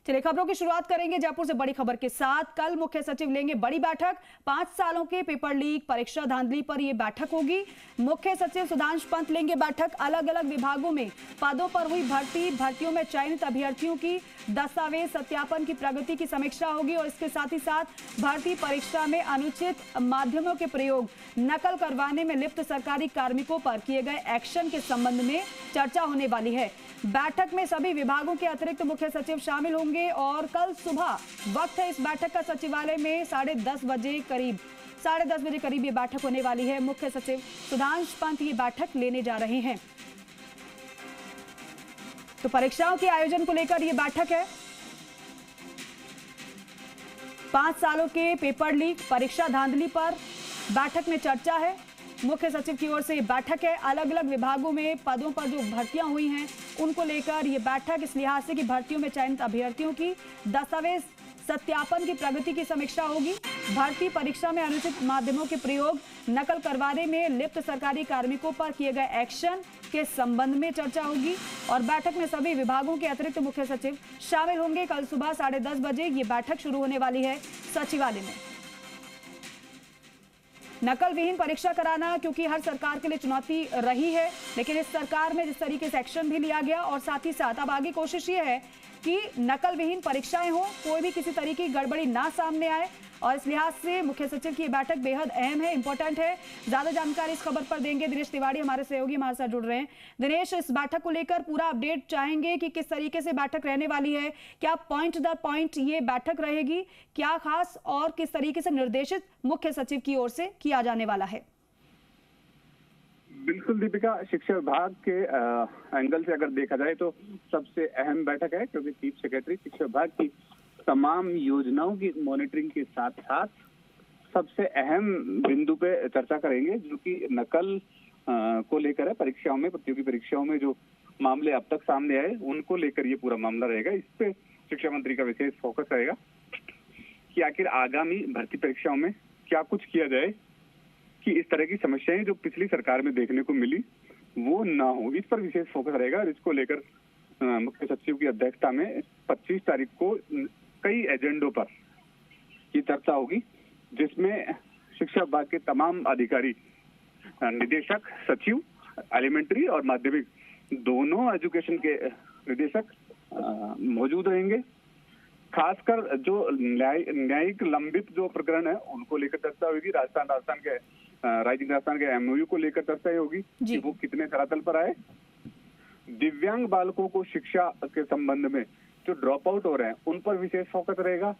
चलिए खबरों की शुरुआत करेंगे जयपुर से बड़ी खबर के साथ। कल मुख्य सचिव लेंगे बड़ी बैठक। 5 सालों के पेपर लीक, परीक्षा धांधली पर यह बैठक होगी। मुख्य सचिव सुधांशु पंत लेंगे बैठक। अलग अलग विभागों में पदों पर हुई भर्तियों में चयनित अभ्यर्थियों की दस्तावेज सत्यापन की प्रगति की समीक्षा होगी और इसके साथ ही साथ भर्ती परीक्षा में अनुचित माध्यमों के प्रयोग, नकल करवाने में लिप्त सरकारी कार्मिकों पर किए गए एक्शन के संबंध में चर्चा होने वाली है। बैठक में सभी विभागों के अतिरिक्त मुख्य सचिव शामिल होंगे और कल सुबह वक्त है इस बैठक का सचिवालय में 10:30 बजे करीब ये बैठक होने वाली है। मुख्य सचिव सुधांशु पंत ये बैठक लेने जा रहे हैं। तो परीक्षाओं के आयोजन को लेकर ये बैठक है। 5 सालों के पेपर लीक, परीक्षा धांधली पर बैठक में चर्चा है। मुख्य सचिव की ओर से बैठक है। अलग अलग विभागों में पदों पर जो भर्तियां हुई हैं उनको लेकर यह बैठक इस लिहाज से कि भर्तियों में चयनित अभ्यर्थियों की दस्तावेज सत्यापन की प्रगति की समीक्षा होगी। भर्ती परीक्षा में अनुचित माध्यमों के प्रयोग, नकल करवाने में लिप्त सरकारी कार्मिकों पर किए गए एक्शन के संबंध में चर्चा होगी और बैठक में सभी विभागों के अतिरिक्त मुख्य सचिव शामिल होंगे। कल सुबह 10:30 बजे ये बैठक शुरू होने वाली है सचिवालय में। नकल विहीन परीक्षा कराना क्योंकि हर सरकार के लिए चुनौती रही है, लेकिन इस सरकार में जिस तरीके से एक्शन भी लिया गया और साथ ही साथ अब आगे कोशिश ये है कि नकल विहीन परीक्षाएं हो, कोई भी किसी तरीके की गड़बड़ी ना सामने आए और इस लिहाज से मुख्य सचिव की बैठक बेहद अहम है, इंपॉर्टेंट है। ज्यादा जानकारी इस खबर पर देंगे दिनेश तिवारी, हमारे सहयोगी हमारे साथ जुड़ रहे हैं। दिनेश, इस बैठक को लेकर पूरा अपडेट चाहेंगे कि किस तरीके से बैठक रहने वाली है, क्या पॉइंट दर पॉइंट ये बैठक रहेगी, क्या खास और किस तरीके से निर्देशित मुख्य सचिव की ओर से किया जाने वाला है? बिल्कुल दीपिका, शिक्षा विभाग के एंगल से अगर देखा जाए तो सबसे अहम बैठक है, क्योंकि चीफ सेक्रेटरी शिक्षा विभाग की तमाम योजनाओं की मॉनिटरिंग के साथ साथ सबसे अहम बिंदु पे चर्चा करेंगे, जो कि नकल को लेकर है। परीक्षाओं में, प्रतियोगी परीक्षाओं में जो मामले अब तक सामने आए उनको लेकर ये पूरा मामला रहेगा। इस पे शिक्षा मंत्री का विशेष फोकस रहेगा कि आखिर आगामी भर्ती परीक्षाओं में क्या कुछ किया जाए कि इस तरह की समस्याएं जो पिछली सरकार में देखने को मिली वो ना हो। इस पर विशेष फोकस रहेगा और इसको लेकर मुख्य सचिव की अध्यक्षता में 25 तारीख को कई एजेंडों पर ये चर्चा होगी, जिसमें शिक्षा विभाग के तमाम अधिकारी, निदेशक, सचिव, एलिमेंट्री और माध्यमिक दोनों एजुकेशन के निदेशक मौजूद रहेंगे। खासकर जो न्यायिक लंबित जो प्रकरण है उनको लेकर चर्चा होगी। राइजिंग राजस्थान के एमओयू को लेकर चर्चा होगी कि वो कितने धरातल पर आए। दिव्यांग बालकों को शिक्षा के संबंध में जो ड्रॉप आउट हो रहे हैं उन पर विशेष फोकस रहेगा।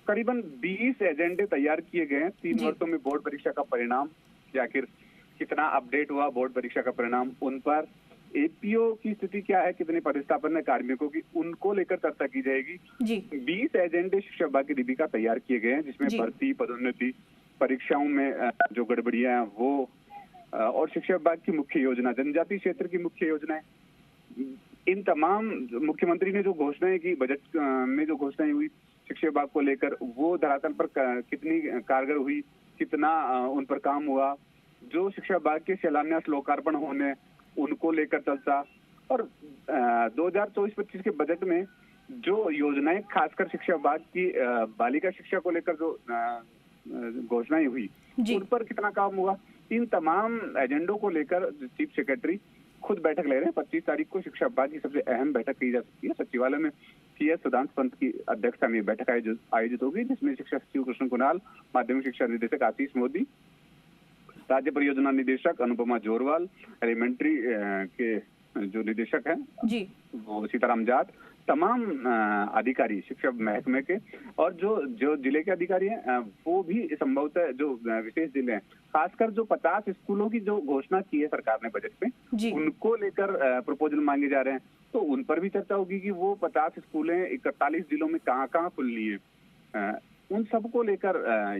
करीबन 20 एजेंडे तैयार किए गए हैं। 3 वर्षों में बोर्ड परीक्षा का परिणाम, या आखिर कितना अपडेट हुआ बोर्ड परीक्षा का परिणाम, उन पर एपीओ की स्थिति क्या है, कितने पदस्थापन है कार्मिकों की, उनको लेकर चर्चा की जाएगी। 20 एजेंडे शिक्षा विभाग की दीपिका तैयार किए गए हैं, जिसमें भर्ती, पदोन्नति, परीक्षाओं में जो गड़बड़ियां हैं वो, और शिक्षा विभाग की मुख्य योजना, जनजातीय क्षेत्र की मुख्य योजनाएं, इन तमाम मुख्यमंत्री ने जो घोषणाएं की, बजट में जो घोषणाएं हुई शिक्षा विभाग को लेकर, वो धरातल पर कितनी कारगर हुई, कितना उन पर काम हुआ, जो शिक्षा विभाग के शिलान्यास लोकार्पण होने उनको लेकर चर्चा, और 2024-25 के बजट में जो योजनाएं खासकर शिक्षा विभाग की बालिका शिक्षा को लेकर जो घोषणाएं हुई उन पर कितना काम हुआ। इन तमाम एजेंडों को लेकर चीफ सेक्रेटरी खुद बैठक ले रहे हैं। 25 तारीख को शिक्षा विभाग की सबसे अहम बैठक की जा सकती है। सचिवालय में सीएस सुधांशु पंत की अध्यक्षता में बैठक आयोजित होगी, जिसमें शिक्षा सचिव कृष्ण कुणाल, माध्यमिक शिक्षा निदेशक आशीष मोदी, राज्य परियोजना निदेशक अनुपमा जोरवाल, एलिमेंट्री के जो निदेशक हैं वो सीताराम जाट, तमाम अधिकारी शिक्षा महकमे के, और जो जिले के अधिकारी हैं वो भी संभवतः जो विशेष जिले हैं, खासकर जो 50 स्कूलों की जो घोषणा की है सरकार ने बजट में, उनको लेकर प्रपोजल मांगे जा रहे हैं, तो उन पर भी चर्चा होगी कि वो 50 स्कूलें 41 जिलों में कहाँ खुलनी है। उन सबको लेकर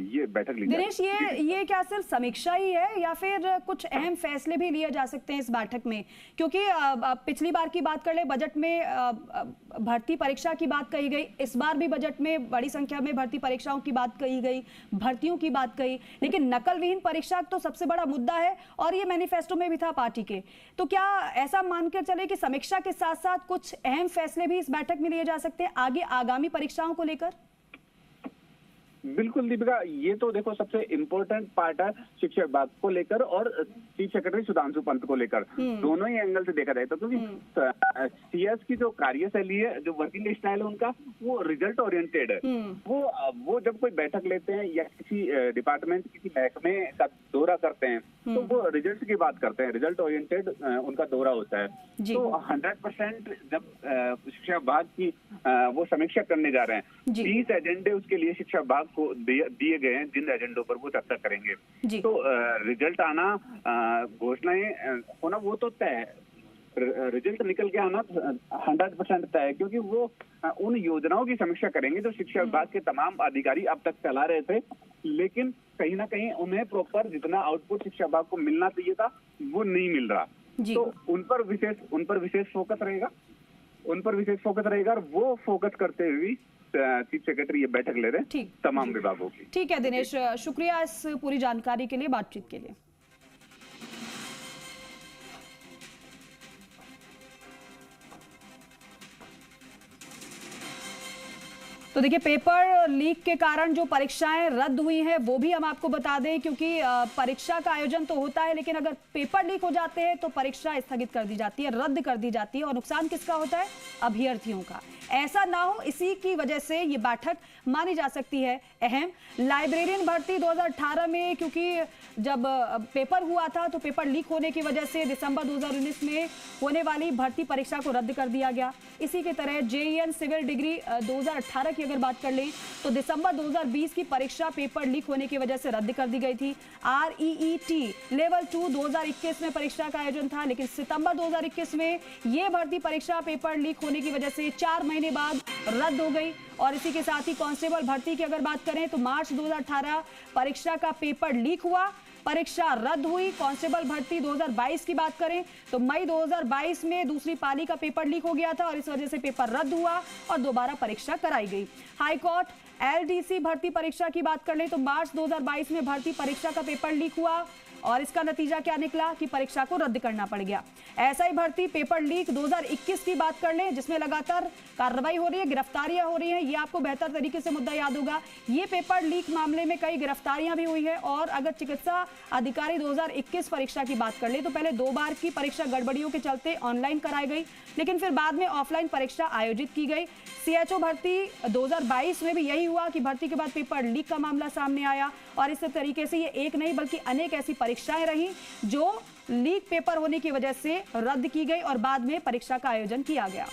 ये बैठक ली दिनेश, ये क्या सिर्फ समीक्षा ही है या फिर कुछ अहम फैसले भी लिए जा सकते हैं इस बैठक में? क्योंकि पिछली बार की बात कर ले, बजट में भर्ती परीक्षा की बात कही गई, इस बार भी बजट में बड़ी संख्या में भर्ती परीक्षाओं की बात कही गई, भर्तियों की बात कही, लेकिन नकल विहीन परीक्षा तो सबसे बड़ा मुद्दा है और ये मैनिफेस्टो में भी था पार्टी के। तो क्या ऐसा मानकर चले कि समीक्षा के साथ साथ कुछ अहम फैसले भी इस बैठक में लिए जा सकते हैं आगे आगामी परीक्षाओं को लेकर? बिल्कुल दीपिका, ये तो देखो सबसे इम्पोर्टेंट पार्ट है शिक्षा विभाग को लेकर और चीफ सेक्रेटरी सुधांशु पंत को लेकर, दोनों ही एंगल से देखा जाए तो। क्योंकि सीएस की जो कार्यशैली है, जो वर्किंग स्टाइल है उनका, वो रिजल्ट ओरिएंटेड है। वो जब कोई बैठक लेते हैं या किसी डिपार्टमेंट, किसी महकमे का दौरा करते हैं तो वो रिजल्ट की बात करते हैं, रिजल्ट ओरिएंटेड उनका दौरा होता है। तो 100% जब शिक्षा विभाग की वो समीक्षा करने जा रहे हैं, 20 एजेंडे उसके लिए शिक्षा विभाग को दिए गए हैं, जिन एजेंडों पर वो चर्चा करेंगे। तो रिजल्ट आना, घोषणाएं होना वो तो तय है, रिजल्ट निकल के आना 100% तय है, क्योंकि वो उन योजनाओं की समीक्षा करेंगे जो शिक्षा विभाग के तमाम अधिकारी अब तक चला रहे थे, लेकिन कहीं ना कहीं उन्हें प्रॉपर जितना आउटपुट शिक्षा विभाग को मिलना चाहिए था वो नहीं मिल रहा। तो उन पर विशेष फोकस रहेगा और वो फोकस करते हुए चीफ सेक्रेटरी ये बैठक ले रहे हैं तमाम विभागों की। ठीक है दिनेश, शुक्रिया इस पूरी जानकारी के लिए, बातचीत के लिए। तो देखिए, पेपर लीक के कारण जो परीक्षाएं रद्द हुई हैं वो भी हम आपको बता दें, क्योंकि परीक्षा का आयोजन तो होता है लेकिन अगर पेपर लीक हो जाते हैं तो परीक्षा स्थगित कर दी जाती है, रद्द कर दी जाती है और नुकसान किसका होता है? अभ्यर्थियों का। ऐसा ना हो, इसी की वजह से ये बैठक मानी जा सकती है अहम। लाइब्रेरियन भर्ती 2018 में, क्योंकि जब पेपर हुआ था तो पेपर लीक होने की वजह से दिसंबर 2019 में होने वाली भर्ती परीक्षा को रद्द कर दिया गया। इसी की तरह जेईएन सिविल डिग्री 2018 की अगर बात कर लें तो दिसंबर 2020 की परीक्षा पेपर लीक होने की वजह से रद्द कर दी गई थी। REET लेवल 2 2021 में परीक्षा का आयोजन था, लेकिन सितंबर 2021 में यह भर्ती परीक्षा पेपर लीक होने की वजह से 4 महीने बाद रद्द हो गई। और इसी के साथ ही कांस्टेबल भर्ती की अगर बात करें तो मार्च 2018 परीक्षा का पेपर लीक हुआ, परीक्षा रद्द हुई। कांस्टेबल भर्ती 2022 की बात करें तो मई 2022 में दूसरी पाली का पेपर लीक हो गया था और इस वजह से पेपर रद्द हुआ और दोबारा परीक्षा कराई गई। हाईकोर्ट LDC भर्ती परीक्षा की बात कर लें तो मार्च 2022 में भर्ती परीक्षा का पेपर लीक हुआ और इसका नतीजा क्या निकला कि परीक्षा को रद्द करना पड़ गया। ऐसा ही भर्ती पेपर लीक 2021 की बात कर लें, जिसमें लगातार कार्रवाई हो रही है, गिरफ्तारियां हो रही हैं। ये आपको बेहतर तरीके से मुद्दा याद होगा। ये पेपर लीक मामले में कई गिरफ्तारियां भी हुई है। और अगर चिकित्सा अधिकारी 2021 परीक्षा की बात कर ले तो पहले 2 बार की परीक्षा गड़बड़ियों के चलते ऑनलाइन कराई गई, लेकिन फिर बाद में ऑफलाइन परीक्षा आयोजित की गई। CHO भर्ती 2022 में भी यही हुआ कि भर्ती के बाद पेपर लीक का मामला सामने आया और इस तरीके से ये एक नहीं बल्कि अनेक ऐसी परीक्षाएं रही जो लीक पेपर होने की वजह से रद्द की गई और बाद में परीक्षा का आयोजन किया गया।